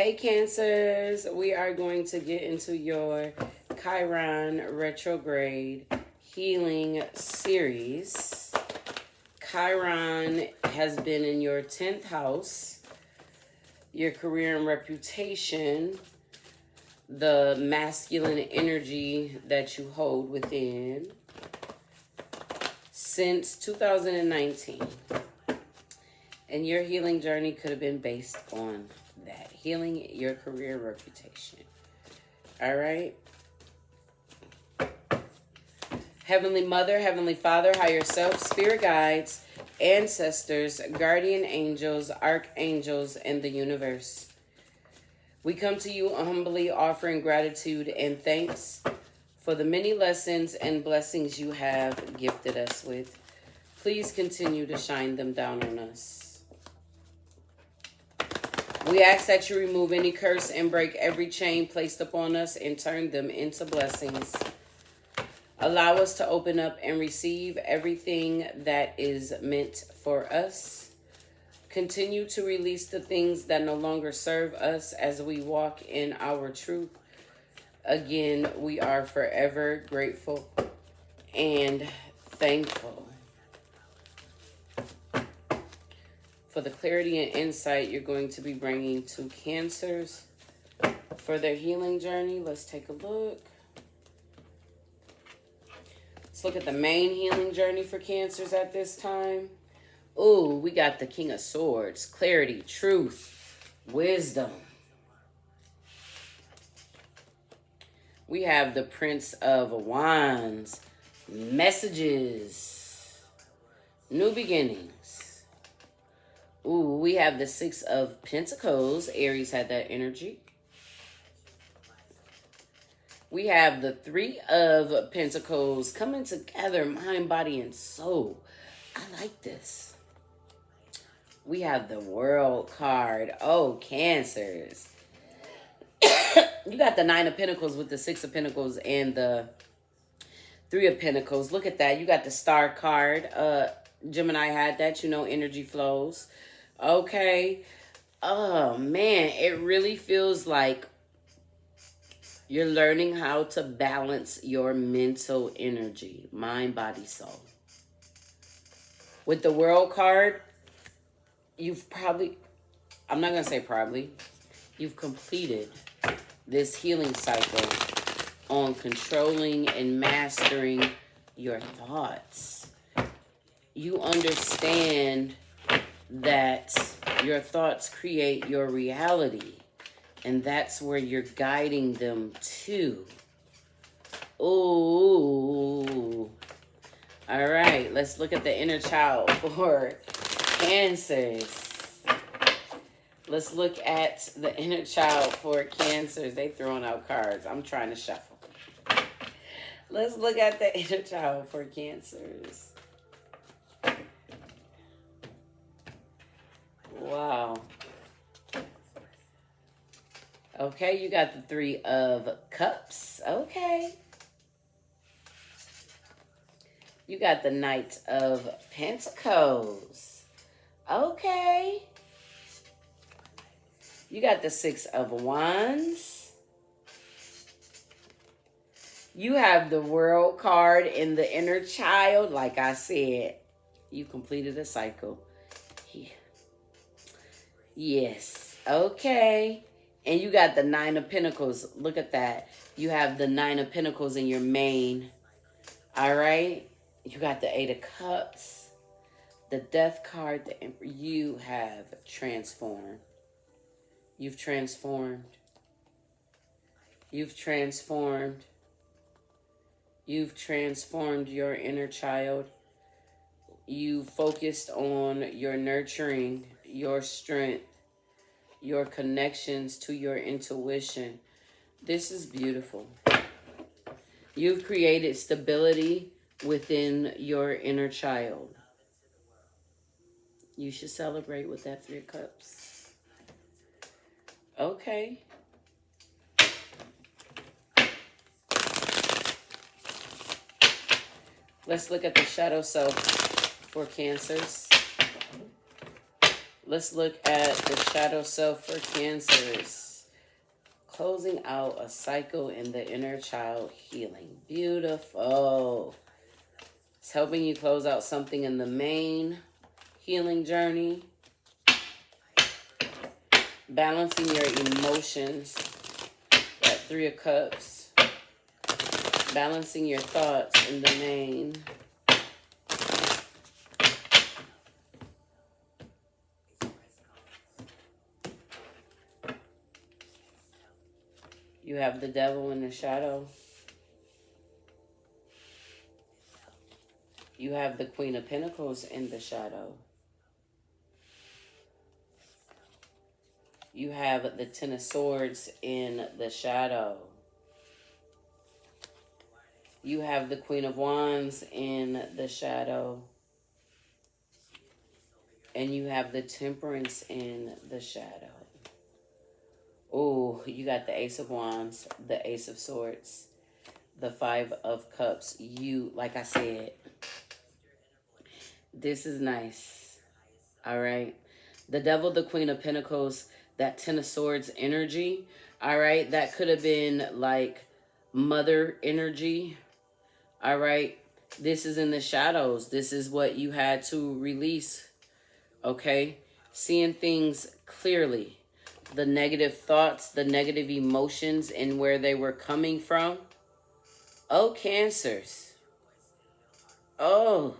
Hey Cancers, we are going to get into your Chiron retrograde healing series. Chiron has been in your 10th house, your career and reputation, the masculine energy that you hold within since 2019. And your healing journey could have been based on that. Healing your career reputation. All right. Heavenly Mother, Heavenly Father, higher self, spirit guides, ancestors, guardian angels, archangels, and the universe. We come to you humbly offering gratitude and thanks for the many lessons and blessings you have gifted us with. Please continue to shine them down on us. We ask that you remove any curse and break every chain placed upon us and turn them into blessings. Allow us to open up and receive everything that is meant for us. Continue to release the things that no longer serve us as we walk in our truth. Again, we are forever grateful and thankful for the clarity and insight you're going to be bringing to Cancers for their healing journey. Let's take a look. Let's look at the main healing journey for Cancers at this time. Ooh, we got the King of Swords, clarity, truth, wisdom. We have the Prince of Wands, messages, new beginnings. Ooh, we have the Six of Pentacles. Aries had that energy. We have the Three of Pentacles coming together, mind, body, and soul. I like this. We have the World card. Oh, Cancers. You got the Nine of Pentacles with the Six of Pentacles and the Three of Pentacles. Look at that. You got the Star card. Gemini had that. You know, energy flows. Okay. Oh, man. It really feels like you're learning how to balance your mental energy. Mind, body, soul. With the World card, you've probably, I'm not going to say probably, you've completed this healing cycle on controlling and mastering your thoughts. You understand that your thoughts create your reality, and that's where you're guiding them to. Ooh. All right, let's look at the inner child for Cancers. Let's look at the inner child for Cancers. They throwing out cards. I'm trying to shuffle. Let's look at the inner child for Cancers. Wow. Okay, you got the Three of Cups. Okay. You got the Knight of Pentacles. Okay. You got the Six of Wands. You have the World card in the inner child. Like I said, you completed a cycle. Yes. Okay. And you got the Nine of Pentacles. Look at that. You have the Nine of Pentacles in your main. All right. You got the Eight of Cups. The Death card. The Emperor. You have transformed. You've transformed. You've transformed. You've transformed your inner child. You focused on your nurturing, your strength, your connections to your intuition. This is beautiful. You've created stability within your inner child. You should celebrate with that Three of Cups. Okay. Let's look at the shadow self for Cancers. Let's look at the shadow self for Cancers. closing out a cycle in the inner child healing. Beautiful. It's helping you close out something in the main healing journey. Balancing your emotions. That 3 of Cups. Balancing your thoughts in the main. You have the Devil in the shadow. You have the Queen of Pentacles in the shadow. You have the 10 of Swords in the shadow. You have the Queen of Wands in the shadow. And you have the Temperance in the shadow. Oh, you got the Ace of Wands, the Ace of Swords, the 5 of Cups. You, like I said, this is nice. All right. The Devil, the Queen of Pentacles, that 10 of Swords energy. All right. That could have been like mother energy. All right. This is in the shadows. This is what you had to release. Okay. Seeing things clearly. The negative thoughts, the negative emotions, and where they were coming from. Oh, Cancers. Oh,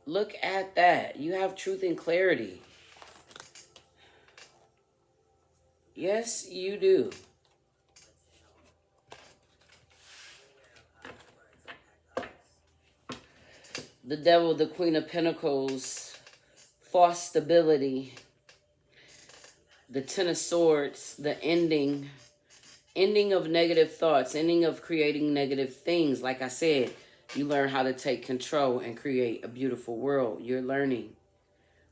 look at that. You have truth and clarity. Yes, you do. The Devil, the Queen of Pentacles, false stability. The 10 of Swords, the ending of negative thoughts, ending of creating negative things. Like I said, you learn how to take control and create a beautiful world. You're learning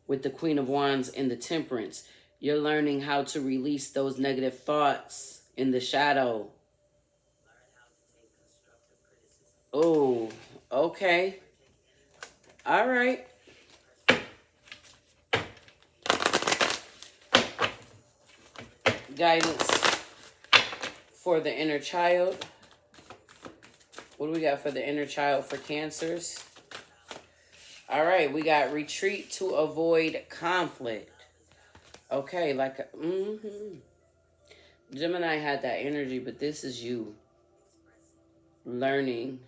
with the Queen of Wands and the Temperance. You're learning how to release those negative thoughts in the shadow. Oh, okay. All right. Guidance for the inner child. What do we got for the inner child for Cancers? All right, we got retreat to avoid conflict. Okay, like, Gemini had that energy, but this is you learning.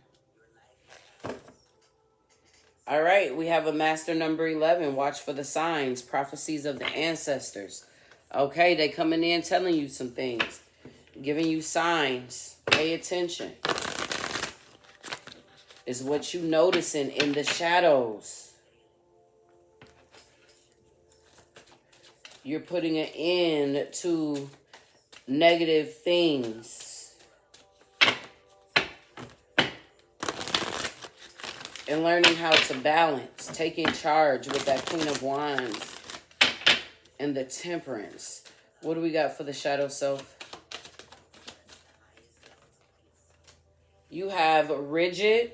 All right, we have a master number 11. Watch for the signs, prophecies of the ancestors. Okay, they coming in telling you some things, giving you signs. Pay attention. Is what you noticing in the shadows. You're putting an end to negative things. And learning how to balance. Taking charge with that Queen of Wands. And the Temperance. What do we got for the shadow self? You have rigid.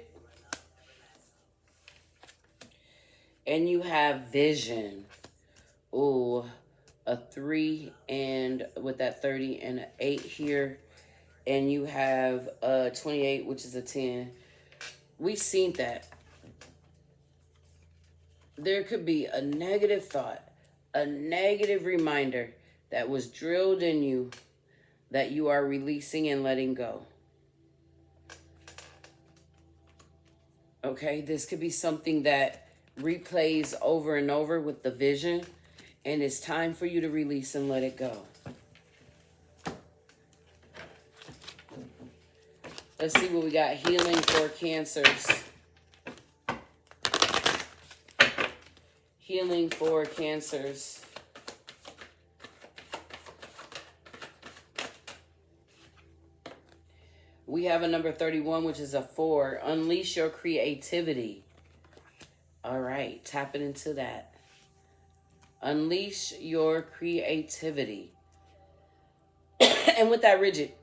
And you have vision. Ooh, a 3 and with that 30 and an 8 here. And you have a 28, which is a 10. We seen that. There could be a negative thought, a negative reminder that was drilled in you that you are releasing and letting go. Okay, this could be something that replays over and over with the vision, and it's time for you to release and let it go. Let's see what we got. Healing for Cancers. Healing for Cancers. We have a number 31, which is a 4. Unleash your creativity. All right, tapping into that. Unleash your creativity. And with that rigid,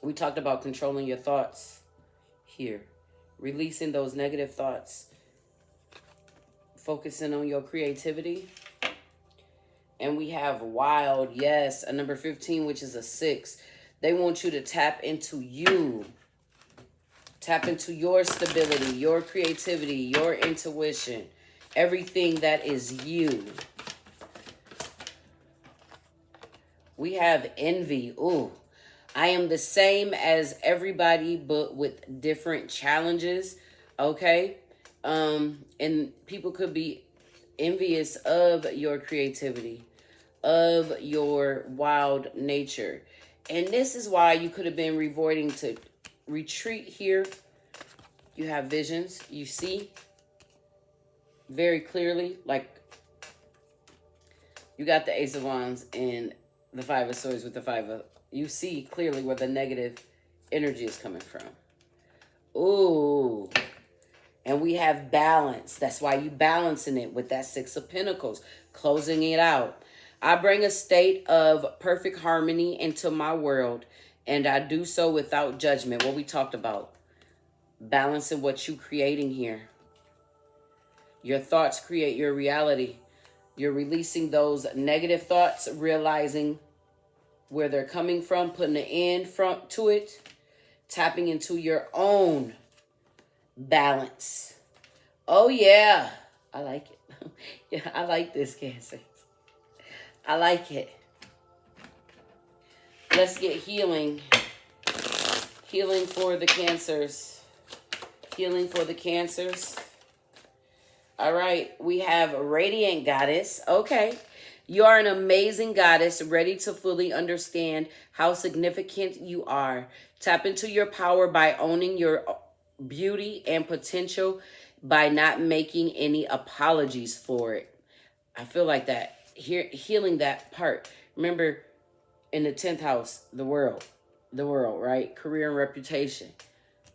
we talked about controlling your thoughts here. Releasing those negative thoughts. Focusing on your creativity. And we have wild, yes, a number 15, which is a 6. They want you to tap into you. Tap into your stability, your creativity, your intuition. Everything that is you. We have envy. Ooh. I am the same as everybody, but with different challenges. Okay? And people could be envious of your creativity, of your wild nature. And this is why you could have been resorting to retreat here. You have visions. You see very clearly. Like, you got the Ace of Wands and the Five of Swords with the Five of... You see clearly where the negative energy is coming from. Ooh. And we have balance. That's why you balancing it with that Six of Pentacles. Closing it out. I bring a state of perfect harmony into my world. And I do so without judgment. What we talked about. Balancing what you creating here. Your thoughts create your reality. You're releasing those negative thoughts. Realizing where they're coming from. Putting an end front to it. Tapping into your own balance. Oh, yeah. I like it. Yeah, I like this, Cancer. I like it. Let's get healing. Healing for the Cancers. Healing for the Cancers. All right. We have Radiant Goddess. Okay. You are an amazing goddess, ready to fully understand how significant you are. Tap into your power by owning your beauty and potential, by not making any apologies for it. I feel like that. Healing that part. Remember, in the 10th house, the world, right? Career and reputation.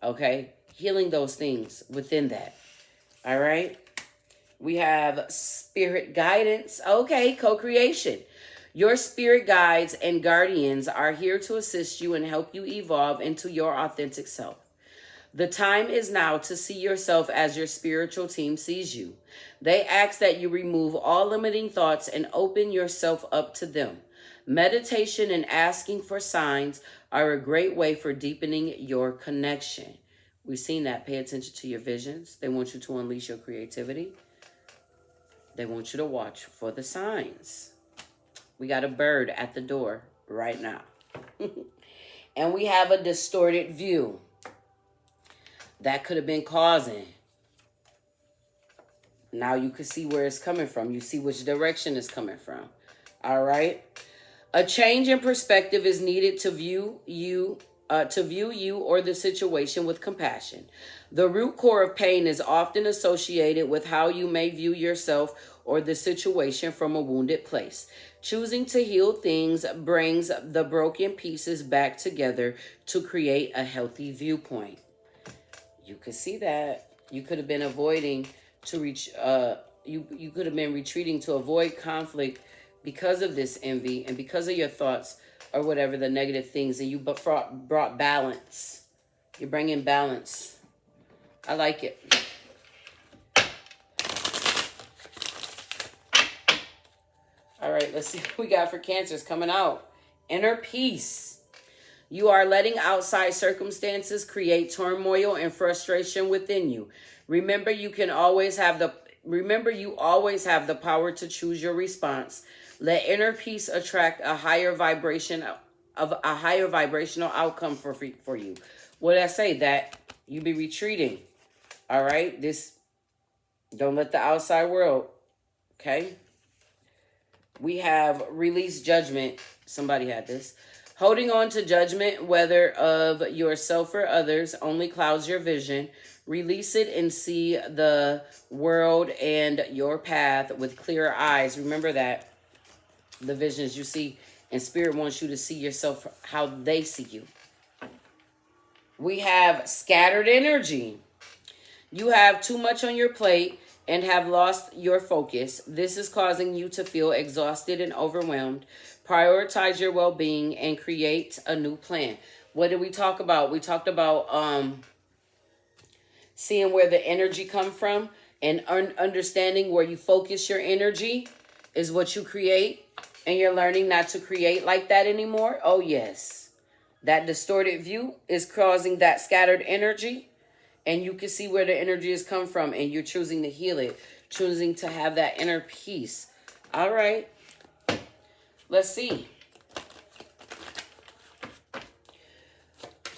Okay? Healing those things within that. All right? We have spirit guidance. Okay, co-creation. Your spirit guides and guardians are here to assist you and help you evolve into your authentic self. The time is now to see yourself as your spiritual team sees you. They ask that you remove all limiting thoughts and open yourself up to them. Meditation and asking for signs are a great way for deepening your connection. We've seen that. Pay attention to your visions. They want you to unleash your creativity. They want you to watch for the signs. We got a bird at the door right now. And we have a distorted view. That could have been causing. Now you can see where it's coming from. You see which direction it's coming from. All right. A change in perspective is needed to view you or the situation with compassion. The root core of pain is often associated with how you may view yourself or the situation from a wounded place. Choosing to heal things brings the broken pieces back together to create a healthy viewpoint. You could see that. You could have been avoiding to reach, you could have been retreating to avoid conflict because of this envy and because of your thoughts or whatever the negative things, and you brought balance. You're bringing balance. I like it. All right, let's see what we got for Cancers coming out. Inner peace. You are letting outside circumstances create turmoil and frustration within you. Remember, you always have the power to choose your response. Let inner peace attract a higher vibrational outcome for you. What did I say? That you be retreating. All right? Don't let the outside world, okay? We have release judgment. Somebody had this. Holding on to judgment, whether of yourself or others, only clouds your vision. Release it and see the world and your path with clear eyes. Remember that. The visions you see, and Spirit wants you to see yourself how they see you. We have scattered energy. You have too much on your plate and have lost your focus. This is causing you to feel exhausted and overwhelmed. Prioritize your well-being and create a new plan. What did we talk about? We talked about seeing where the energy comes from and understanding where you focus your energy is what you create. And you're learning not to create like that anymore? Oh, yes. That distorted view is causing that scattered energy. And you can see where the energy has come from. And you're choosing to heal it. Choosing to have that inner peace. All right. Let's see.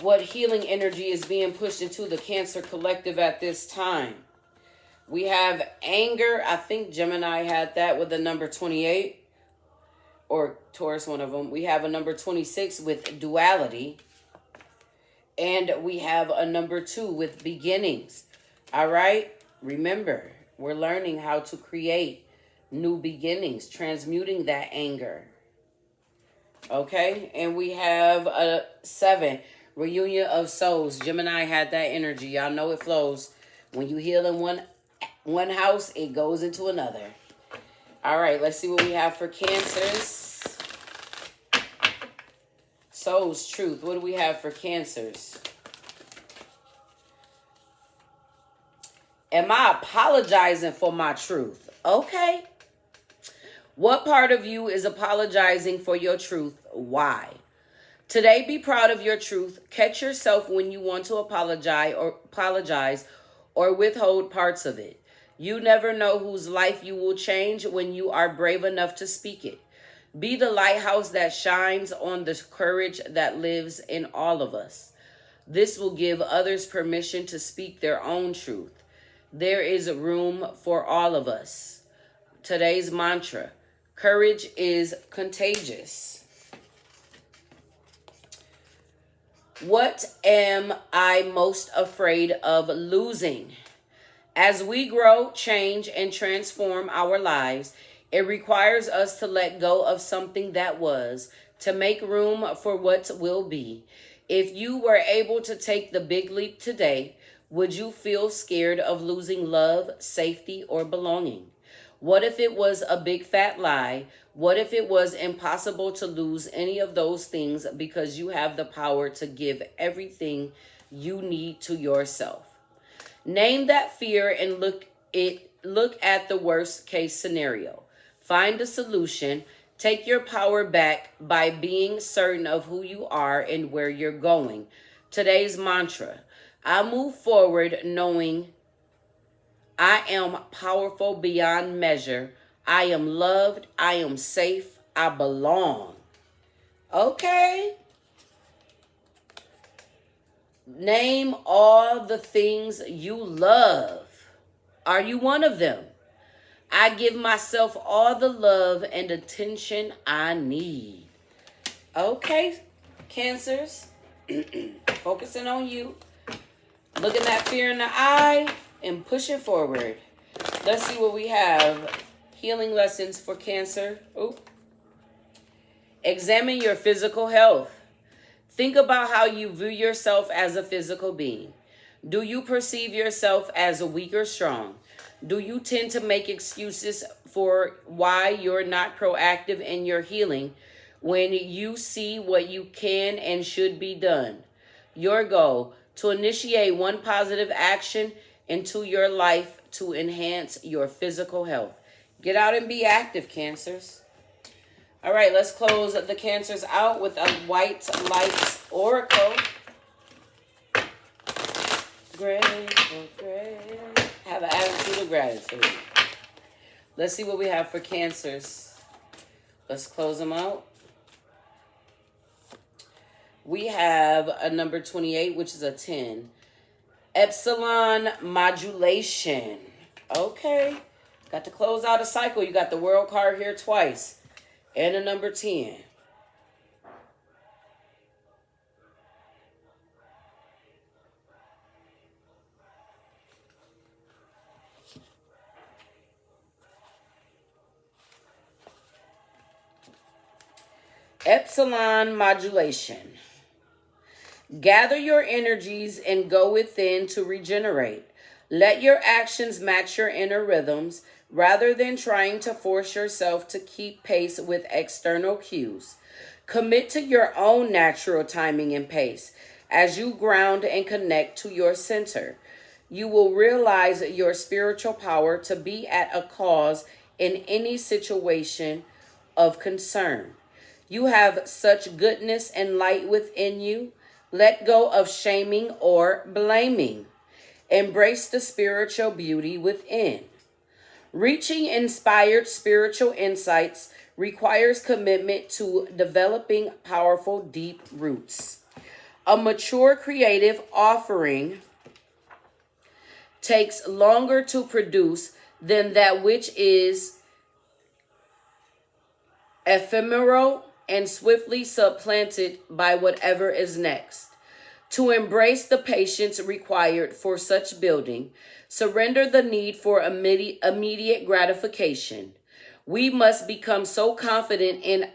What healing energy is being pushed into the Cancer collective at this time? We have anger. I think Gemini had that with the number 28. Or Taurus, one of them. We have a number 26 with duality. And we have a number 2 with beginnings. All right? Remember, we're learning how to create new beginnings. Transmuting that anger. Okay? And we have a 7. Reunion of souls. Gemini had that energy. Y'all know it flows. When you heal in one house, it goes into another. All right, let's see what we have for Cancers. Soul's truth. What do we have for Cancers? Am I apologizing for my truth? Okay. What part of you is apologizing for your truth? Why? Today, be proud of your truth. Catch yourself when you want to apologize or withhold parts of it. You never know whose life you will change when you are brave enough to speak it. Be the lighthouse that shines on the courage that lives in all of us. This will give others permission to speak their own truth. There is room for all of us. Today's mantra: courage is contagious. What am I most afraid of losing? As we grow, change, and transform our lives, it requires us to let go of something that was, to make room for what will be. If you were able to take the big leap today, would you feel scared of losing love, safety, or belonging? What if it was a big fat lie? What if it was impossible to lose any of those things because you have the power to give everything you need to yourself? Name that fear and look at the worst case scenario. Find a solution. Take your power back by being certain of who you are and where you're going. Today's mantra: I move forward knowing I am powerful beyond measure. I am loved. I am safe. I belong. Okay. Name all the things you love. Are you one of them? I give myself all the love and attention I need. Okay, Cancers. Focusing on you. Looking that fear in the eye and pushing forward. Let's see what we have. Healing lessons for Cancer. Examine your physical health. Think about how you view yourself as a physical being. Do you perceive yourself as weak or strong? Do you tend to make excuses for why you're not proactive in your healing when you see what you can and should be done? Your goal: to initiate one positive action into your life to enhance your physical health. Get out and be active, Cancers. All right, let's close the Cancers out with a White Light Oracle. Grateful, grateful. Have an attitude of gratitude. Let's see what we have for Cancers. Let's close them out. We have a number 28, which is a 10. Epsilon modulation. Okay. Got to close out a cycle. You got the World card here twice. And a number 10. Epsilon modulation. Gather your energies and go within to regenerate. Let your actions match your inner rhythms rather than trying to force yourself to keep pace with external cues. Commit to your own natural timing and pace. As you ground and connect to your center, you will realize your spiritual power to be at a cause in any situation of concern. You have such goodness and light within you. Let go of shaming or blaming. Embrace the spiritual beauty within. Reaching inspired spiritual insights requires commitment to developing powerful, deep roots. A mature creative offering takes longer to produce than that which is ephemeral and swiftly supplanted by whatever is next. To embrace the patience required for such building, surrender the need for immediate gratification. We must become so confident in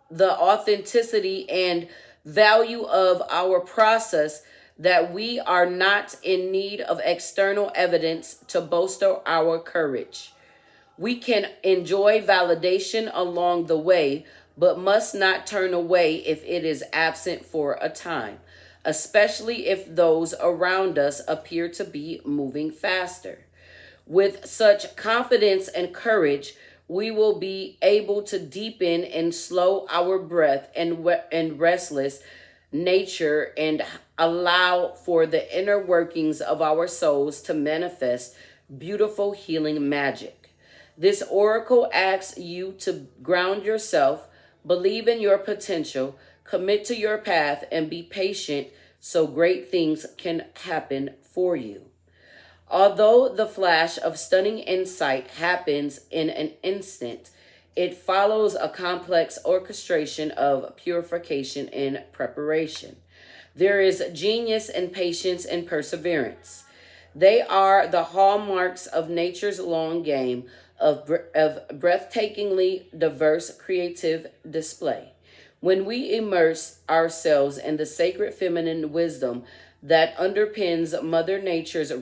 the authenticity and value of our process that we are not in need of external evidence to bolster our courage. We can enjoy validation along the way, but must not turn away if it is absent for a time, especially if those around us appear to be moving faster. With such confidence and courage, we will be able to deepen and slow our breath and restless nature and allow for the inner workings of our souls to manifest beautiful healing magic. This oracle asks you to ground yourself, believe in your potential, commit to your path, and be patient so great things can happen for you. Although the flash of stunning insight happens in an instant, it follows a complex orchestration of purification and preparation. There is genius in patience and perseverance. They are the hallmarks of nature's long game of breathtakingly diverse creative display. When we immerse ourselves in the sacred feminine wisdom that underpins Mother Nature's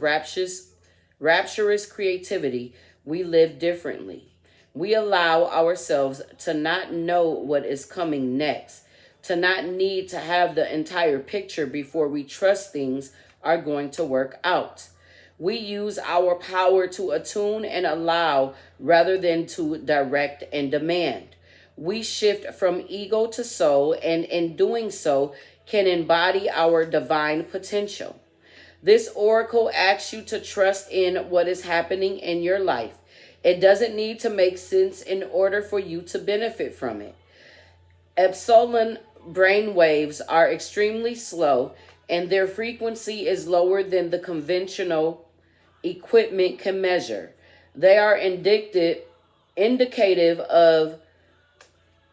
rapturous creativity, we live differently. We allow ourselves to not know what is coming next, to not need to have the entire picture before we trust things are going to work out. We use our power to attune and allow rather than to direct and demand. We shift from ego to soul, and in doing so, can embody our divine potential. This oracle asks you to trust in what is happening in your life. It doesn't need to make sense in order for you to benefit from it. Epsilon brain waves are extremely slow, and their frequency is lower than the conventional equipment can measure. They are indicative of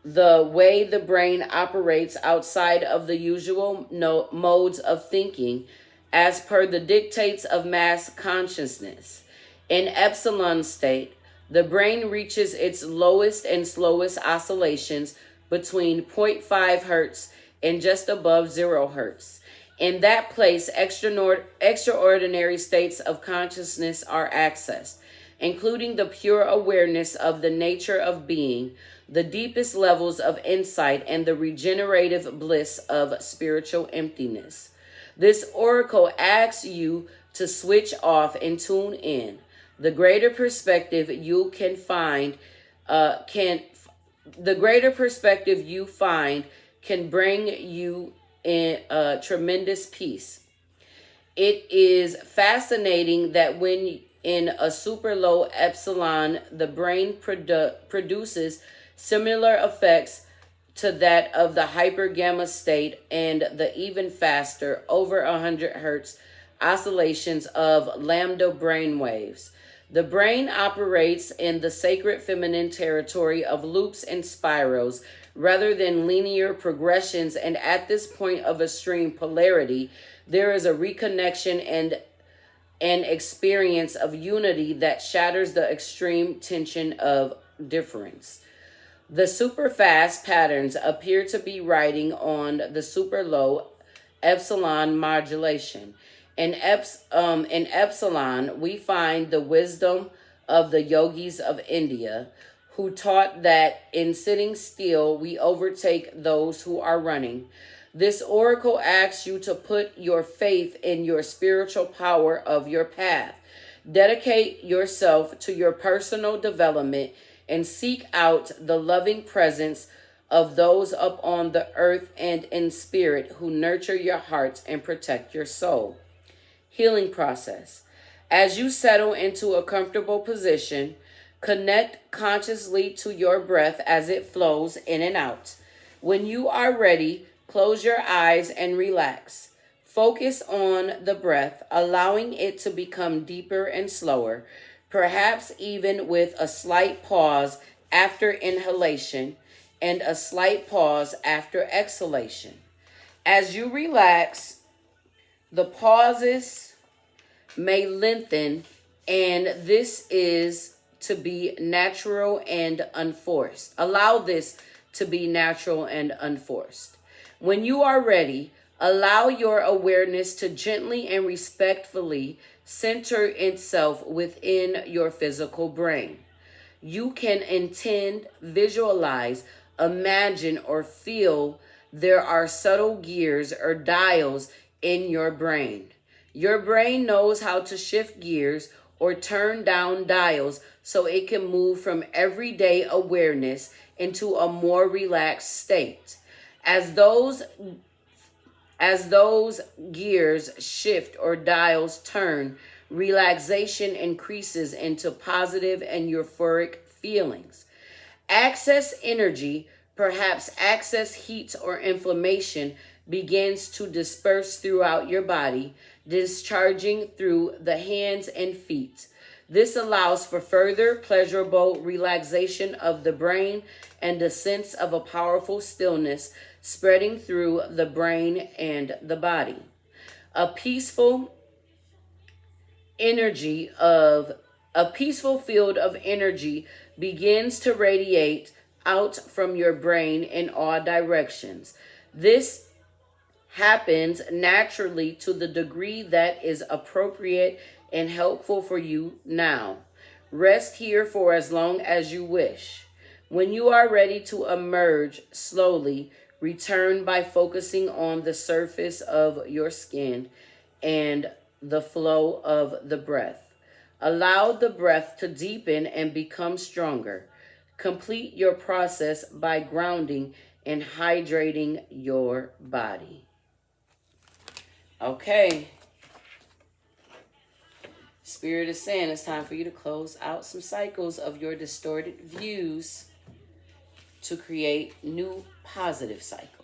the way the brain operates outside of the usual modes of thinking as per the dictates of mass consciousness. In epsilon state, the brain reaches its lowest and slowest oscillations between 0.5 hertz and just above 0 hertz. In that place, extraordinary states of consciousness are accessed, including the pure awareness of the nature of being, the deepest levels of insight, and the regenerative bliss of spiritual emptiness. This oracle asks you to switch off and tune in. The greater perspective you find can bring you in tremendous peace. It is fascinating that when in a super low epsilon, the brain produces similar effects to that of the hyper gamma state and the even faster, over 100 hertz oscillations of lambda brain waves. The brain operates in the sacred feminine territory of loops and spirals rather than linear progressions, and at this point of extreme polarity, there is a reconnection and an experience of unity that shatters the extreme tension of difference. The super fast patterns appear to be riding on the super low epsilon modulation. In epsilon, we find the wisdom of the yogis of India, who taught that in sitting still, we overtake those who are running. This oracle asks you to put your faith in your spiritual power of your path. Dedicate yourself to your personal development and seek out the loving presence of those up on the earth and in spirit who nurture your hearts and protect your soul. Healing process. As you settle into a comfortable position, connect consciously to your breath as it flows in and out. When you are ready, close your eyes and relax. Focus on the breath, allowing it to become deeper and slower, perhaps even with a slight pause after inhalation and a slight pause after exhalation. As you relax, the pauses may lengthen, and this is to be natural and unforced. Allow this to be natural and unforced. When you are ready, allow your awareness to gently and respectfully center itself within your physical brain. You can intend, visualize, imagine, or feel there are subtle gears or dials in your brain. Your brain knows how to shift gears or turn down dials so it can move from everyday awareness into a more relaxed state. As those gears shift or dials turn, relaxation increases into positive and euphoric feelings. Excess energy, perhaps excess heat or inflammation, begins to disperse throughout your body, discharging through the hands and feet. This allows for further pleasurable relaxation of the brain and a sense of a powerful stillness spreading through the brain and the body. A peaceful field of energy begins to radiate out from your brain in all directions. This happens naturally to the degree that is appropriate and helpful for you now. Rest here for as long as you wish. When you are ready to emerge slowly, return by focusing on the surface of your skin and the flow of the breath. Allow the breath to deepen and become stronger. Complete your process by grounding and hydrating your body. Okay. Spirit is saying it's time for you to close out some cycles of your distorted views to create new positive cycles.